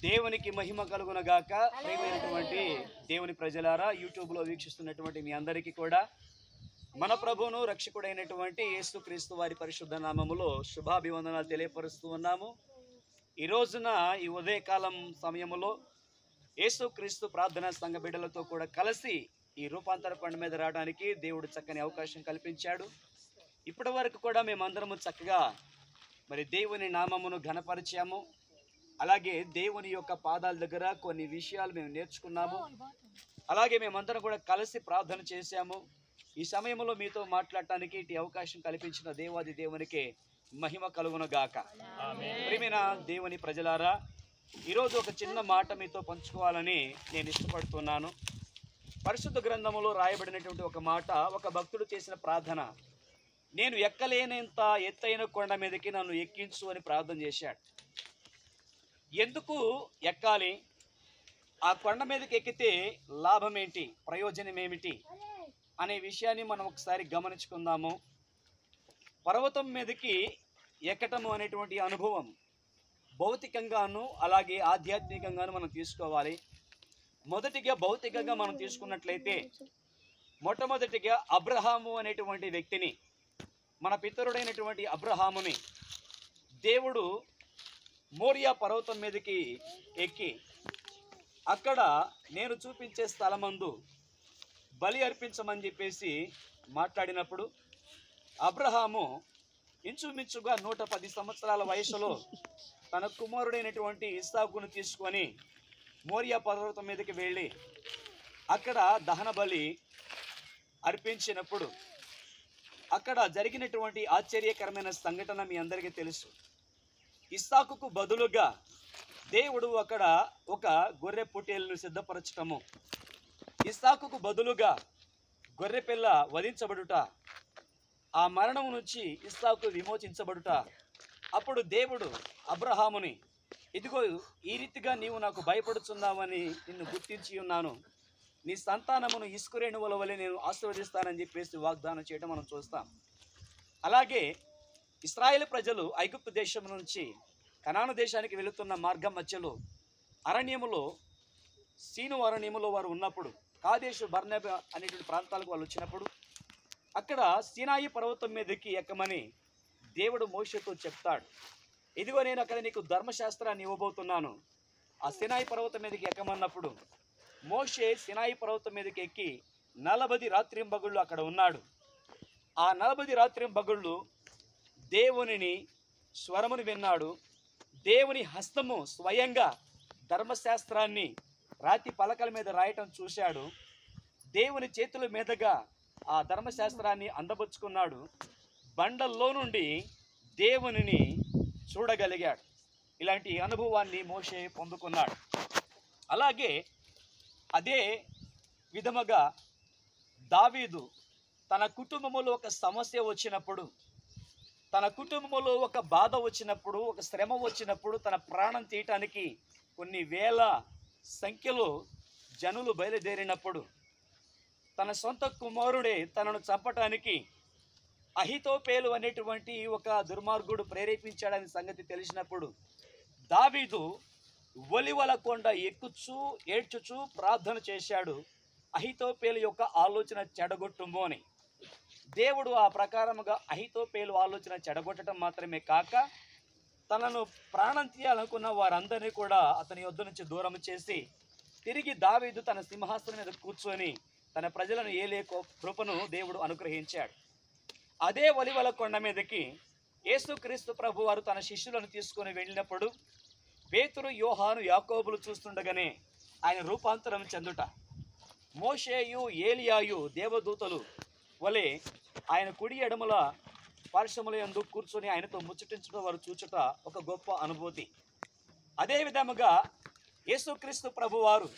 దేవునికి మహిమ కలుగునగాక. ప్రియమైనటువంటి దేవుని ప్రజలారా, యూట్యూబ్లో వీక్షిస్తున్నటువంటి మీ అందరికీ కూడా మన ప్రభువును రక్షకుడైనటువంటి యేసుక్రీస్తు వారి పరిశుద్ధ నామములో శుభాభివందనాలు తెలియపరుస్తూ ఉన్నాము. ఈ రోజున ఈ ఉదయకాలం సమయములో యేసుక్రీస్తు ప్రార్థనా సంఘ బిడ్డలతో కూడా కలిసి ఈ రూపాంతర కొండ మీద రావడానికి దేవుడు చక్కని అవకాశం కల్పించాడు. ఇప్పటి వరకు కూడా మేమందరము చక్కగా మరి దేవుని నామమును ఘనపరిచాము. అలాగే దేవుని యొక్క పాదాల దగ్గర కొన్ని విషయాలు మేము నేర్చుకున్నాము. అలాగే మేమందరం కూడా కలిసి ప్రార్థన చేశాము. ఈ సమయంలో మీతో మాట్లాడటానికి ఇటు అవకాశం కల్పించిన దేవాది దేవునికి మహిమ కలుగునుగాక. ప్రియమైన దేవుని ప్రజలారా, ఈరోజు ఒక చిన్న మాట మీతో పంచుకోవాలని నేను ఇష్టపడుతున్నాను. పరిశుద్ధ గ్రంథములో రాయబడినటువంటి ఒక మాట, ఒక భక్తుడు చేసిన ప్రార్థన. నేను ఎక్కలేనంత ఎత్తైన కొండ మీదకి నన్ను ఎక్కించు అని ప్రార్థన చేశాడు. ఎందుకు ఎక్కాలి, ఆ కొండ మీదకి ఎక్కితే లాభం ఏంటి, ప్రయోజనం ఏమిటి అనే విషయాన్ని మనం ఒకసారి గమనించుకుందాము. పర్వతం మీదకి ఎక్కటము అనేటువంటి అనుభవం భౌతికంగాను అలాగే ఆధ్యాత్మికంగాను మనం తీసుకోవాలి. మొదటిగా భౌతికంగా మనం తీసుకున్నట్లయితే, మొట్టమొదటిగా అబ్రహాము అనేటువంటి వ్యక్తిని, మన పితరుడైనటువంటి అబ్రహాముని దేవుడు మోరియా పర్వతం మీదకి ఎక్కి అక్కడ నేను చూపించే స్థలమందు బలి అర్పించమని చెప్పేసి మాట్లాడినప్పుడు, అబ్రహాము ఇంచుమించుగా 110 సంవత్సరాల వయసులో తన కుమారుడైనటువంటి ఇస్సాకును తీసుకొని మోరియా పర్వతం మీదకి వెళ్ళి అక్కడ దహన బలి అర్పించినప్పుడు అక్కడ జరిగినటువంటి ఆశ్చర్యకరమైన సంఘటన మీ అందరికీ తెలుసు. ఇస్సాకుకు బదులుగా దేవుడు అక్కడ ఒక గొర్రె పొట్టేలును సిద్ధపరచటము, ఇస్సాకుకు బదులుగా గొర్రె పిల్ల వధించబడుట, ఆ మరణం నుంచి ఇస్సాకు విమోచించబడుట. అప్పుడు దేవుడు అబ్రహాముని, ఇదిగో ఈ రీతిగా నీవు నాకు భయపడుతున్నావని నిన్ను గుర్తించి ఉన్నాను, నీ సంతానమును ఇస్కురేణువుల వలె నేను ఆశీర్వదిస్తానని చెప్పేసి వాగ్దానం చేయడం మనం చూస్తాం. అలాగే ఇశ్రాయేలు ప్రజలు ఐగుప్తు దేశం నుంచి కనాను దేశానికి వెళుతున్న మార్గం మధ్యలో అరణ్యములో, సీను అరణ్యములో వారు ఉన్నప్పుడు, కాదేశు బర్నే అనేటువంటి ప్రాంతాలకు వాళ్ళు వచ్చినప్పుడు అక్కడ సీనాయి పర్వతం మీదకి ఎక్కమని దేవుడు మోషేతో చెప్తాడు. ఇదిగో నేను అక్కడ నీకు ధర్మశాస్త్రాన్ని ఇవ్వబోతున్నాను, ఆ సీనాయి పర్వతం మీదకి ఎక్కమన్నప్పుడు మోషే సీనాయి పర్వతం మీదకి ఎక్కి 40 రాత్రింబగళ్ళు అక్కడ ఉన్నాడు. ఆ 40 రాత్రింబగళ్ళు దేవునిని స్వరమును విన్నాడు. దేవుని హస్తము స్వయంగా ధర్మశాస్త్రాన్ని రాతి పలకల మీద రాయటం చూశాడు. దేవుని చేతుల మీదుగా ఆ ధర్మశాస్త్రాన్ని అందబుచ్చుకున్నాడు. బండల్లో నుండి దేవునిని చూడగలిగాడు. ఇలాంటి అనుభవాన్ని మోషే పొందుకున్నాడు. అలాగే అదే విధముగా దావీదు తన కుటుంబములో ఒక సమస్య వచ్చినప్పుడు, తన కుటుంబంలో ఒక బాధ వచ్చినప్పుడు, ఒక శ్రమ వచ్చినప్పుడు, తన ప్రాణం తీయటానికి కొన్ని వేల సంఖ్యలో జనులు బయలుదేరినప్పుడు, తన సొంత కుమారుడే తనను చంపటానికి అహితోపేలు అనేటువంటి ఒక దుర్మార్గుడు ప్రేరేపించాడని సంగతి తెలిసినప్పుడు దావీదు ఒలివల కొండ ఎక్కుచూ ఏడ్చుచూ ప్రార్థన చేశాడు, అహితోపేలు యొక్క ఆలోచన చెడగొట్టుము అని. దేవుడు ఆ ప్రకారముగా అహితోపేలు ఆలోచన చెడగొట్టడం మాత్రమే కాక, తనను ప్రాణం తీయాలనుకున్న వారందరినీ కూడా అతని యొద్ద నుంచి దూరం చేసి తిరిగి దావీదు తన సింహాసనం మీద కూర్చొని తన ప్రజలను ఏలే కృపను దేవుడు అనుగ్రహించాడు. అదే ఒలివల కొండ మీదకి యేసుక్రీస్తు ప్రభు వారు తన శిష్యులను తీసుకొని వెళ్ళినప్పుడు పేతురు, యోహాను, యాకోబులు చూస్తుండగానే ఆయన రూపాంతరం చెందుట, మోషేయు ఏలియాయు దేవదూతలు వలె ఆయన కుడి ఎడమల పార్శ్వముల యందు కూర్చొని ఆయనతో ముచ్చటించడం వారు చూచుట ఒక గొప్ప అనుభూతి. అదే విధముగా యేసుక్రీస్తు ప్రభువారు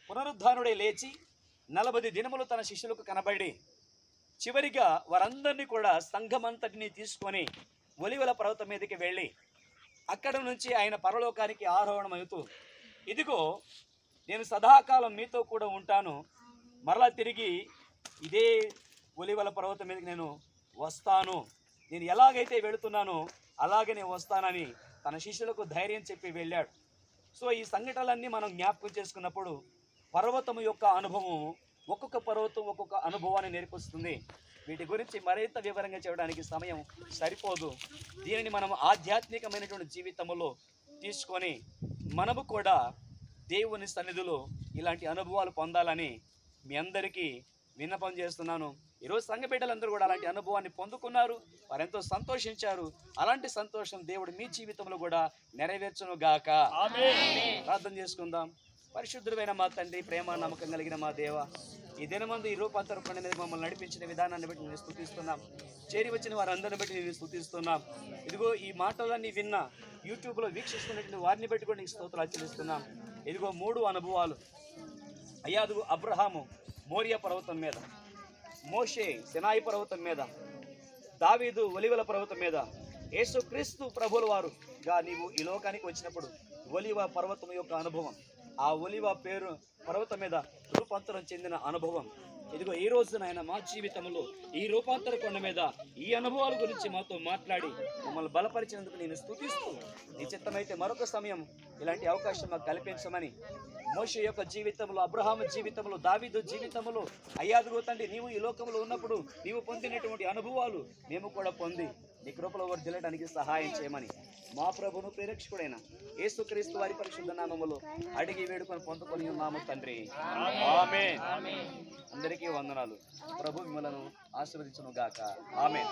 పునరుద్ధానుడై లేచి 40 దినములు తన శిష్యులకు కనబడి చివరిగా వారందరినీ కూడా సంఘమంతటిని తీసుకొని ఒలివల పర్వతం మీదకి వెళ్ళి అక్కడ నుంచి ఆయన పరలోకానికి ఆరోహణమవుతూ, ఇదిగో నేను సదాకాలం మీతో కూడా ఉంటాను, మరలా తిరిగి ఇదే ఒలివల పర్వతం మీదకి నేను వస్తాను, నేను ఎలాగైతే వెళుతున్నానో అలాగే నేను వస్తానని తన శిష్యులకు ధైర్యం చెప్పి వెళ్ళాడు. సో ఈ సంఘటనలన్నీ మనం జ్ఞాపకం చేసుకున్నప్పుడు పర్వతం యొక్క అనుభవం, ఒక్కొక్క పర్వతం ఒక్కొక్క అనుభవాన్ని నేర్పిస్తుంది. వీటి గురించి మరింత వివరంగా చేయడానికి సమయం సరిపోదు. దీనిని మనం ఆధ్యాత్మికమైనటువంటి జీవితంలో తీసుకొని మనము కూడా దేవుని సన్నిధిలో ఇలాంటి అనుభవాలు పొందాలని మీ అందరికీ విన్నపం చేస్తున్నాను. ఈరోజు సంఘ బిడ్డలందరూ కూడా అలాంటి అనుభవాన్ని పొందుకున్నారు, వారెంతో సంతోషించారు. అలాంటి సంతోషం దేవుడు మీ జీవితంలో కూడా నెరవేర్చును గాక. ప్రార్థన చేసుకుందాం. పరిశుద్ధుడైన మా తండ్రి, ప్రేమ నమ్మకం కలిగిన మా దేవ, ఈ దినమందు ఈ రూపాంతర పండుగ మీద మమ్మల్ని నడిపించిన విధానాన్ని బట్టి నేను స్తుతిస్తున్నాం. చేరి వచ్చిన వారందరిని బట్టి నేను స్తుతిస్తున్నాం. ఇదిగో ఈ మాటలన్నీ విన్న యూట్యూబ్లో వీక్షిస్తున్నటువంటి వారిని బట్టి కూడా నీకు స్తోత్రాలు చెల్లిస్తున్నాం. ఇదిగో 3 అనుభవాలు. అయ్యాదు అబ్రహాము మోరియా పర్వతం మీద, మోషే సినాయి పర్వతం మీద, దావీదు ఒలివల పర్వతం మీద, యేసుక్రీస్తు ప్రభువుల వారుగా నీవు ఈ లోకానికి వచ్చినప్పుడు ఒలివ పర్వతం యొక్క అనుభవం, ఆ ఒలివ పేరు పర్వతం మీద రూపాంతరం చెందిన అనుభవం. ఇదిగో ఈ రోజు నాయన మా జీవితంలో ఈ రూపాంతర కొండ మీద ఈ అనుభవాల గురించి మాతో మాట్లాడి మమ్మల్ని బలపరిచినందుకు నేను స్తుతిస్తూ, నీ చిత్తమైతే మరొక సమయం ఇలాంటి అవకాశం మాకు కల్పించమని, మోషే యొక్క జీవితంలో, అబ్రహాము జీవితంలో, దావీదు జీవితంలో, అయ్యాదుగో తండ్రి నీవు ఈ లోకంలో ఉన్నప్పుడు నీవు పొందినటువంటి అనుభవాలు మేము కూడా పొంది నీ కృపలో వర్ధిల్లడానికి సహాయం చేయమని మా ప్రభువును ప్రేరక్షకుడైన యేసుక్రీస్తు వారి పరిశుద్ధ నామములో అడిగి వేడుకొని పొందుకొని ఉన్నాము తండ్రి. ఆమేన్. అందరికీ వందనాలు. ప్రభు మిమ్మలను ఆశీర్వదించును గాక. ఆమేన్.